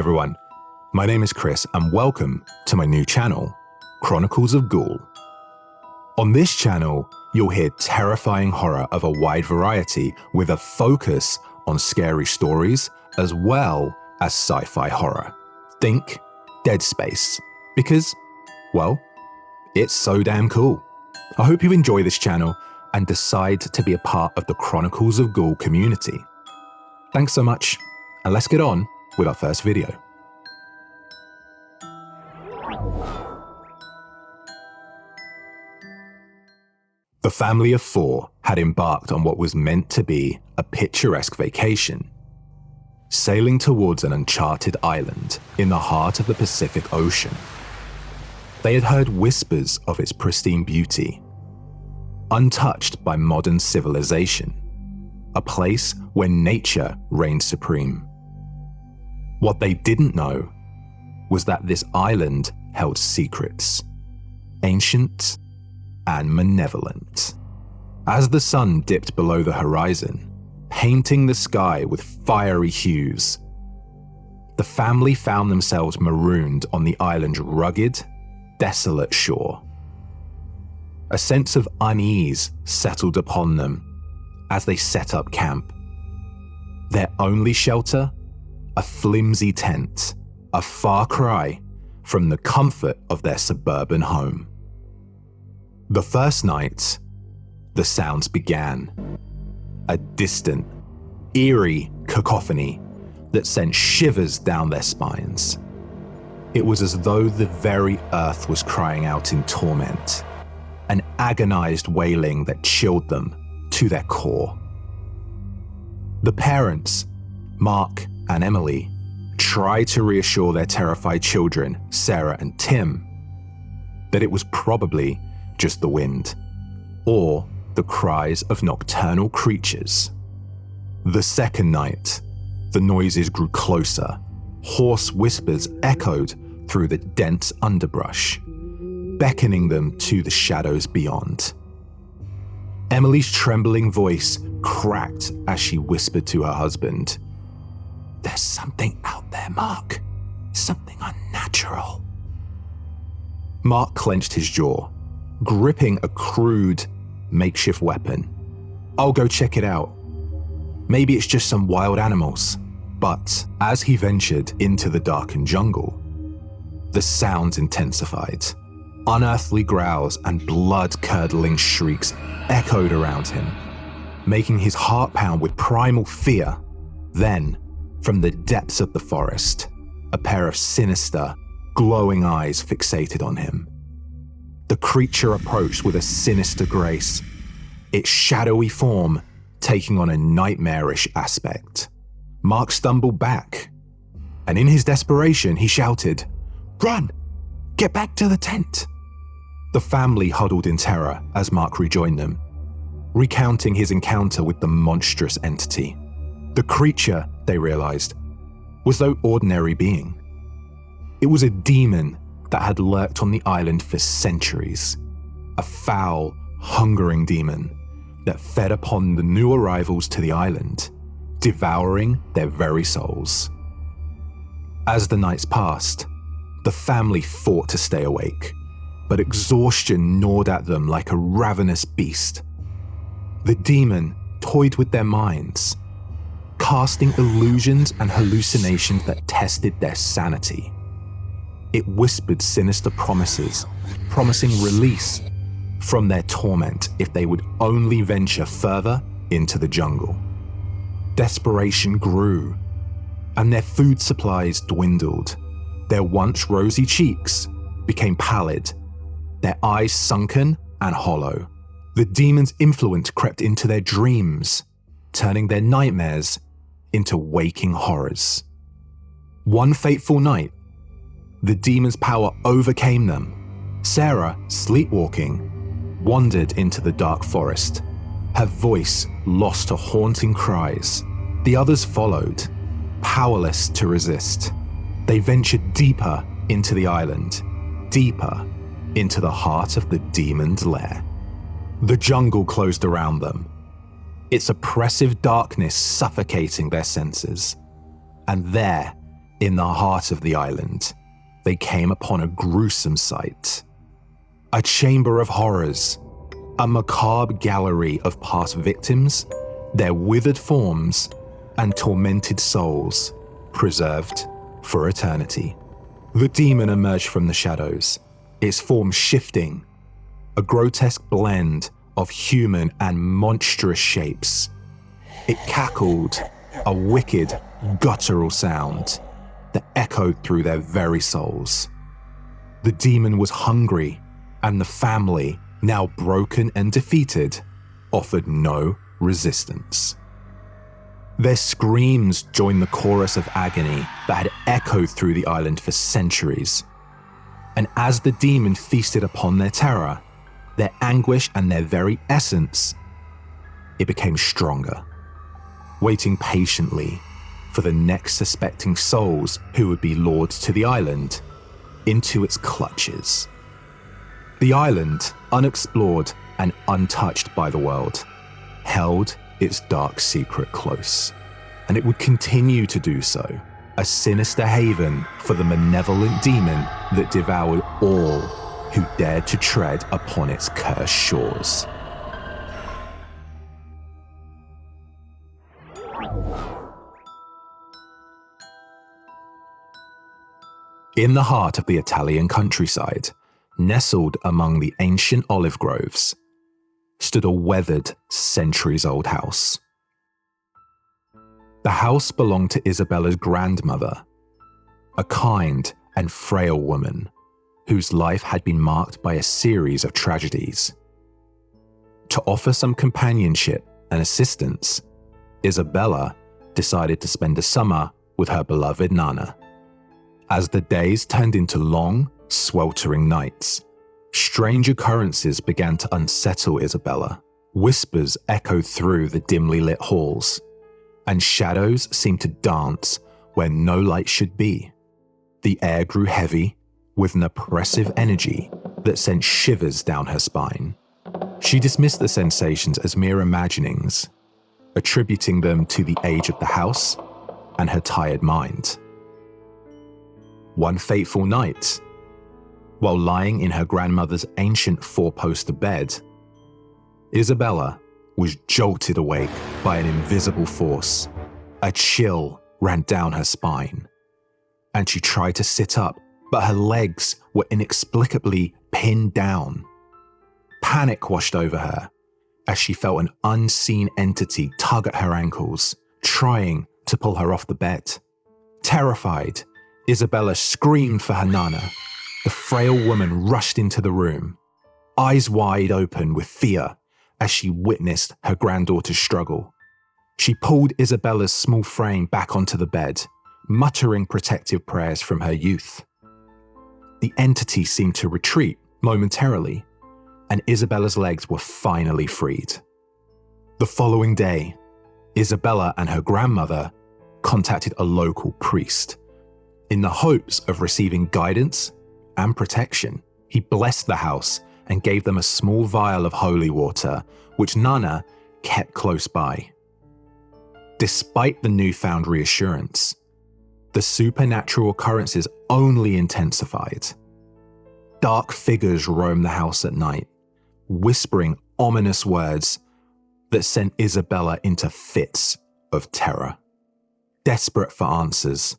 everyone, my name is Chris and welcome to my new channel, Chronicles of Ghoul. On this channel, you'll hear terrifying horror of a wide variety with a focus on scary stories as well as sci-fi horror. Think Dead Space, because, well, it's so damn cool. I hope you enjoy this channel and decide to be a part of the Chronicles of Ghoul community. Thanks so much, and let's get on with our first video. The family of four had embarked on what was meant to be a picturesque vacation, sailing towards an uncharted island in the heart of the Pacific Ocean. They had heard whispers of its pristine beauty, untouched by modern civilization, a place where nature reigned supreme. What they didn't know was that this island held secrets, ancient and malevolent. As the sun dipped below the horizon, painting the sky with fiery hues, the family found themselves marooned on the island's rugged, desolate shore. A sense of unease settled upon them as they set up camp. Their only shelter? A flimsy tent, a far cry from the comfort of their suburban home. The first night, the sounds began. A distant, eerie cacophony that sent shivers down their spines. It was as though the very earth was crying out in torment, an agonized wailing that chilled them to their core. The parents, Mark and Emily, tried to reassure their terrified children, Sarah and Tim, that it was probably just the wind, or the cries of nocturnal creatures. The second night, the noises grew closer. Hoarse whispers echoed through the dense underbrush, beckoning them to the shadows beyond. Emily's trembling voice cracked as she whispered to her husband, "There's something out there, Mark. Something unnatural." Mark clenched his jaw, gripping a crude, makeshift weapon. "I'll go check it out. Maybe it's just some wild animals." But as he ventured into the darkened jungle, the sounds intensified. Unearthly growls and blood-curdling shrieks echoed around him, making his heart pound with primal fear. Then, from the depths of the forest, a pair of sinister, glowing eyes fixated on him. The creature approached with a sinister grace, its shadowy form taking on a nightmarish aspect. Mark stumbled back, and in his desperation, he shouted, "Run! Get back to the tent!" The family huddled in terror as Mark rejoined them, recounting his encounter with the monstrous entity. The creature, they realized, was no ordinary being. It was a demon that had lurked on the island for centuries, a foul, hungering demon that fed upon the new arrivals to the island, devouring their very souls. As the nights passed, the family fought to stay awake, but exhaustion gnawed at them like a ravenous beast. The demon toyed with their minds, casting illusions and hallucinations that tested their sanity. It whispered sinister promises, promising release from their torment if they would only venture further into the jungle. Desperation grew, and their food supplies dwindled. Their once rosy cheeks became pallid, their eyes sunken and hollow. The demon's influence crept into their dreams, turning their nightmares into waking horrors. One fateful night, the demon's power overcame them. Sarah, sleepwalking, wandered into the dark forest, her voice lost to haunting cries. The others followed, powerless to resist. They ventured deeper into the island, deeper into the heart of the demon's lair. The jungle closed around them, its oppressive darkness suffocating their senses. And there, In the heart of the island, they came upon a gruesome sight. A chamber of horrors, a macabre gallery of past victims, their withered forms, and tormented souls, preserved for eternity. The demon emerged from the shadows, its form shifting, a grotesque blend of human and monstrous shapes. It cackled, a wicked, guttural sound that echoed through their very souls. The demon was hungry, and the family, now broken and defeated, offered no resistance. Their screams joined the chorus of agony that had echoed through the island for centuries. And as the demon feasted upon their terror, their anguish and their very essence, it became stronger, waiting patiently for the next suspecting souls who would be lured to the island into its clutches. The island, unexplored and untouched by the world, held its dark secret close, and it would continue to do so, a sinister haven for the malevolent demon that devoured all who dared to tread upon its cursed shores. In the heart of the Italian countryside, nestled among the ancient olive groves, stood a weathered, centuries-old house. The house belonged to Isabella's grandmother, a kind and frail woman whose life had been marked by a series of tragedies. To offer some companionship and assistance, Isabella decided to spend the summer with her beloved Nana. As the days turned into long, sweltering nights, strange occurrences began to unsettle Isabella. Whispers echoed through the dimly lit halls, and shadows seemed to dance where no light should be. The air grew heavy with an oppressive energy that sent shivers down her spine. She dismissed the sensations as mere imaginings, attributing them to the age of the house and her tired mind. One fateful night, while lying in her grandmother's ancient four-poster bed, Isabella was jolted awake by an invisible force. A chill ran down her spine, and she tried to sit up, but her legs were inexplicably pinned down. Panic washed over her as she felt an unseen entity tug at her ankles, trying to pull her off the bed. Terrified, Isabella screamed for her Nana. The frail woman rushed into the room, eyes wide open with fear as she witnessed her granddaughter's struggle. She pulled Isabella's small frame back onto the bed, muttering protective prayers from her youth. The entity seemed to retreat momentarily, and Isabella's legs were finally freed. The following day, Isabella and her grandmother contacted a local priest. In the hopes of receiving guidance and protection, he blessed the house and gave them a small vial of holy water, which Nana kept close by. Despite the newfound reassurance, the supernatural occurrences only intensified. Dark figures roamed the house at night, whispering ominous words that sent Isabella into fits of terror. Desperate for answers,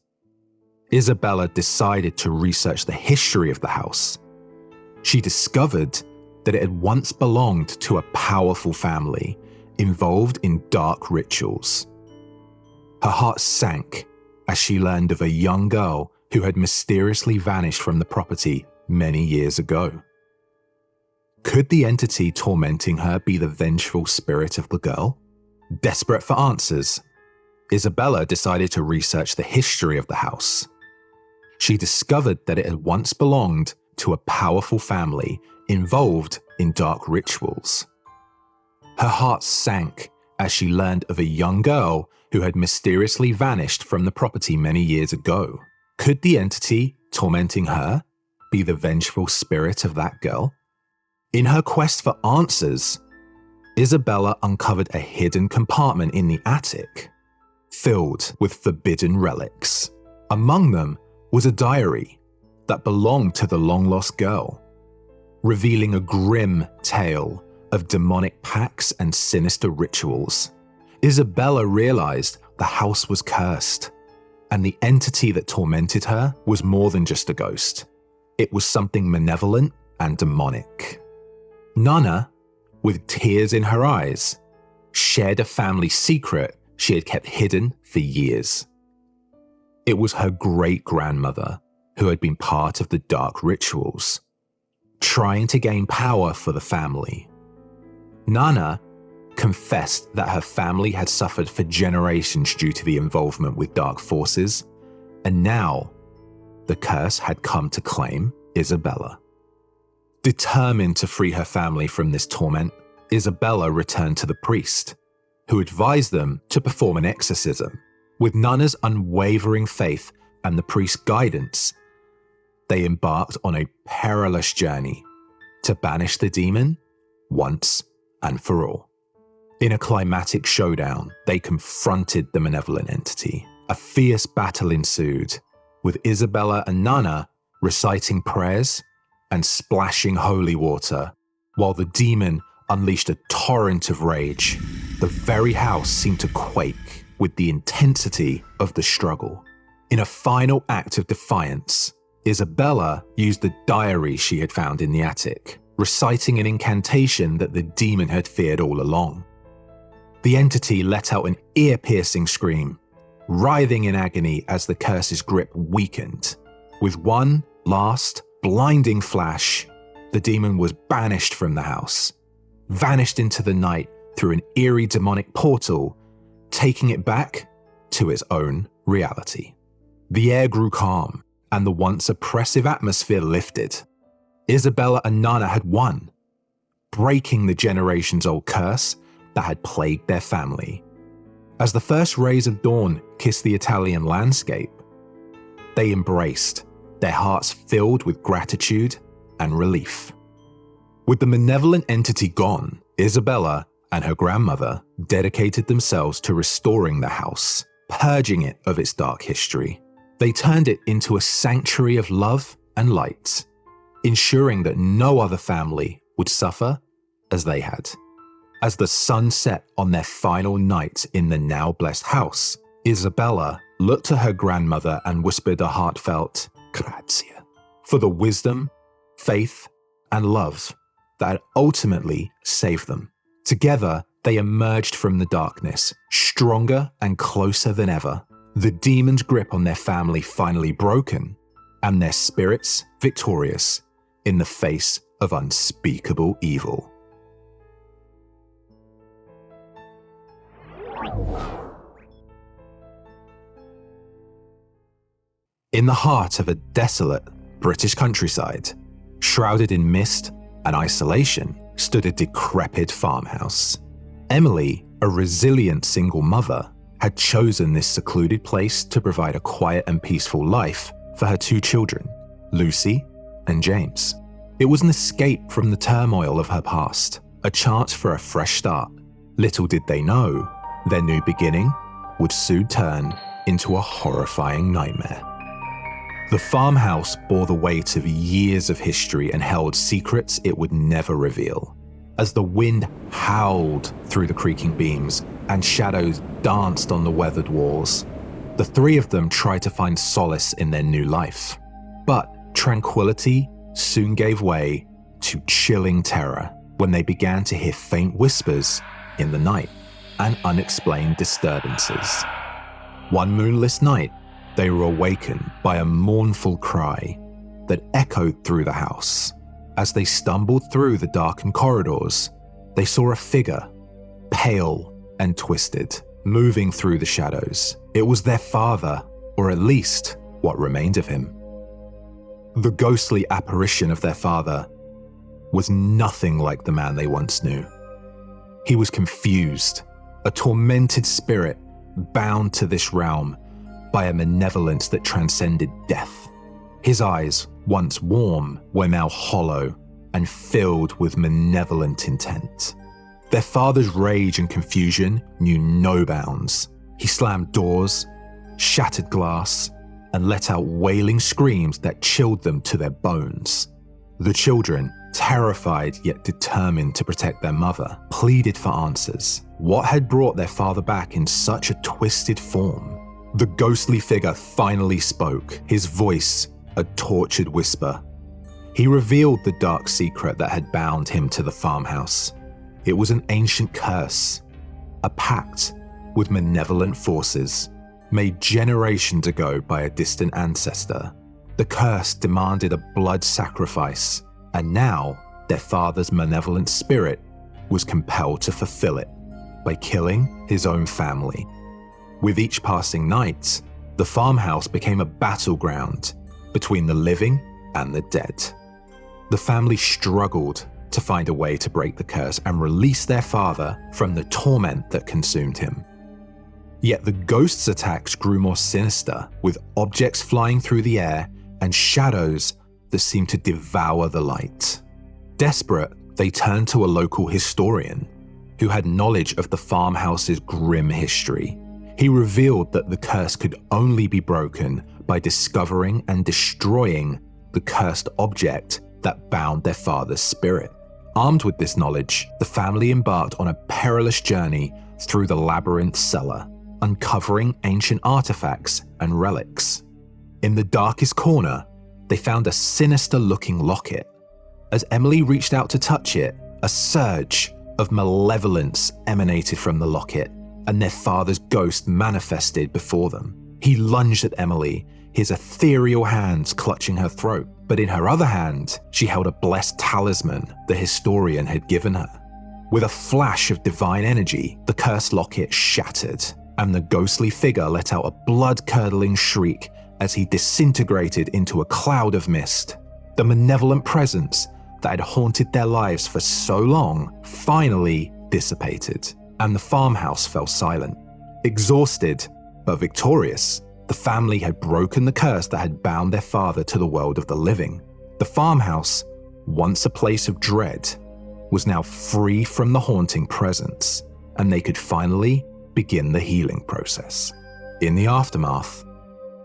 Isabella decided to research the history of the house. She discovered that it had once belonged to a powerful family involved in dark rituals. Her heart sank as she learned of a young girl who had mysteriously vanished from the property many years ago. Could the entity tormenting her be the vengeful spirit of the girl? Desperate for answers, Isabella decided to research the history of the house. She discovered that it had once belonged to a powerful family involved in dark rituals. Her heart sank as she learned of a young girl who had mysteriously vanished from the property many years ago. Could the entity tormenting her be the vengeful spirit of that girl? In her quest for answers, Isabella uncovered a hidden compartment in the attic, filled with forbidden relics. Among them was a diary that belonged to the long-lost girl, revealing a grim tale of demonic pacts and sinister rituals. Isabella realized the house was cursed, and the entity that tormented her was more than just a ghost. It was something malevolent and demonic. Nana, with tears in her eyes, shared a family secret she had kept hidden for years. It was her great-grandmother who had been part of the dark rituals, trying to gain power for the family. Nana confessed that her family had suffered for generations due to the involvement with dark forces, and now the curse had come to claim Isabella. Determined to free her family from this torment, Isabella returned to the priest, who advised them to perform an exorcism. With Nana's unwavering faith and the priest's guidance, they embarked on a perilous journey to banish the demon once and for all. In a climatic showdown, they confronted the malevolent entity. A fierce battle ensued, with Isabella and Nana reciting prayers and splashing holy water, while the demon unleashed a torrent of rage. The very house seemed to quake with the intensity of the struggle. In a final act of defiance, Isabella used the diary she had found in the attic, reciting an incantation that the demon had feared all along. The entity let out an ear-piercing scream, writhing in agony as the curse's grip weakened. With one last, blinding flash, the demon was banished from the house, vanished into the night through an eerie demonic portal, taking it back to its own reality. The air grew calm, and the once oppressive atmosphere lifted. Isabella and Nana had won, breaking the generations-old curse that had plagued their family. As the first rays of dawn kissed the Italian landscape, they embraced, their hearts filled with gratitude and relief. With the malevolent entity gone, Isabella and her grandmother dedicated themselves to restoring the house, purging it of its dark history. They turned it into a sanctuary of love and light, ensuring that no other family would suffer as they had. As the sun set on their final night in the now blessed house, Isabella looked to her grandmother and whispered a heartfelt "Grazie" for the wisdom, faith, and love that had ultimately saved them. Together, they emerged from the darkness, stronger and closer than ever, the demon's grip on their family finally broken, and their spirits victorious in the face of unspeakable evil. In the heart of a desolate British countryside, shrouded in mist and isolation, stood a decrepit farmhouse. Emily, a resilient single mother, had chosen this secluded place to provide a quiet and peaceful life for her two children, Lucy and James. It was an escape from the turmoil of her past, a chance for a fresh start. Little did they know, their new beginning would soon turn into a horrifying nightmare. The farmhouse bore the weight of years of history and held secrets it would never reveal. As the wind howled through the creaking beams and shadows danced on the weathered walls, the three of them tried to find solace in their new life. But tranquility soon gave way to chilling terror when they began to hear faint whispers in the night and unexplained disturbances. One moonless night, they were awakened by a mournful cry that echoed through the house. As they stumbled through the darkened corridors, they saw a figure, pale and twisted, moving through the shadows. It was their father, or at least what remained of him. The ghostly apparition of their father was nothing like the man they once knew. He was confused, a tormented spirit bound to this realm by a malevolence that transcended death. His eyes, once warm, were now hollow and filled with malevolent intent. Their father's rage and confusion knew no bounds. He slammed doors, shattered glass, and let out wailing screams that chilled them to their bones. The children, terrified yet determined to protect their mother, pleaded for answers. What had brought their father back in such a twisted form? The ghostly figure finally spoke, his voice a tortured whisper. He revealed the dark secret that had bound him to the farmhouse. It was an ancient curse, a pact with malevolent forces, made generations ago by a distant ancestor. The curse demanded a blood sacrifice, and now their father's malevolent spirit was compelled to fulfill it by killing his own family. With each passing night, the farmhouse became a battleground between the living and the dead. The family struggled to find a way to break the curse and release their father from the torment that consumed him. Yet the ghost's attacks grew more sinister, with objects flying through the air and shadows that seemed to devour the light. Desperate, they turned to a local historian who had knowledge of the farmhouse's grim history. He revealed that the curse could only be broken by discovering and destroying the cursed object that bound their father's spirit. Armed with this knowledge, the family embarked on a perilous journey through the labyrinth cellar, uncovering ancient artifacts and relics. In the darkest corner, they found a sinister-looking locket. As Emily reached out to touch it, a surge of malevolence emanated from the locket, and their father's ghost manifested before them. He lunged at Emily, his ethereal hands clutching her throat, but in her other hand, she held a blessed talisman the historian had given her. With a flash of divine energy, the cursed locket shattered, and the ghostly figure let out a blood-curdling shriek as he disintegrated into a cloud of mist. The malevolent presence that had haunted their lives for so long finally dissipated, and the farmhouse fell silent. Exhausted, but victorious, the family had broken the curse that had bound their father to the world of the living. The farmhouse, once a place of dread, was now free from the haunting presence, and they could finally begin the healing process. In the aftermath,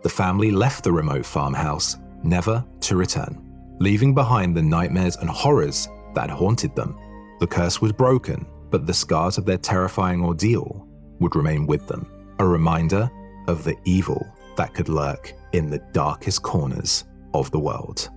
the family left the remote farmhouse, never to return, leaving behind the nightmares and horrors that haunted them. The curse was broken, but the scars of their terrifying ordeal would remain with them, a reminder of the evil that could lurk in the darkest corners of the world.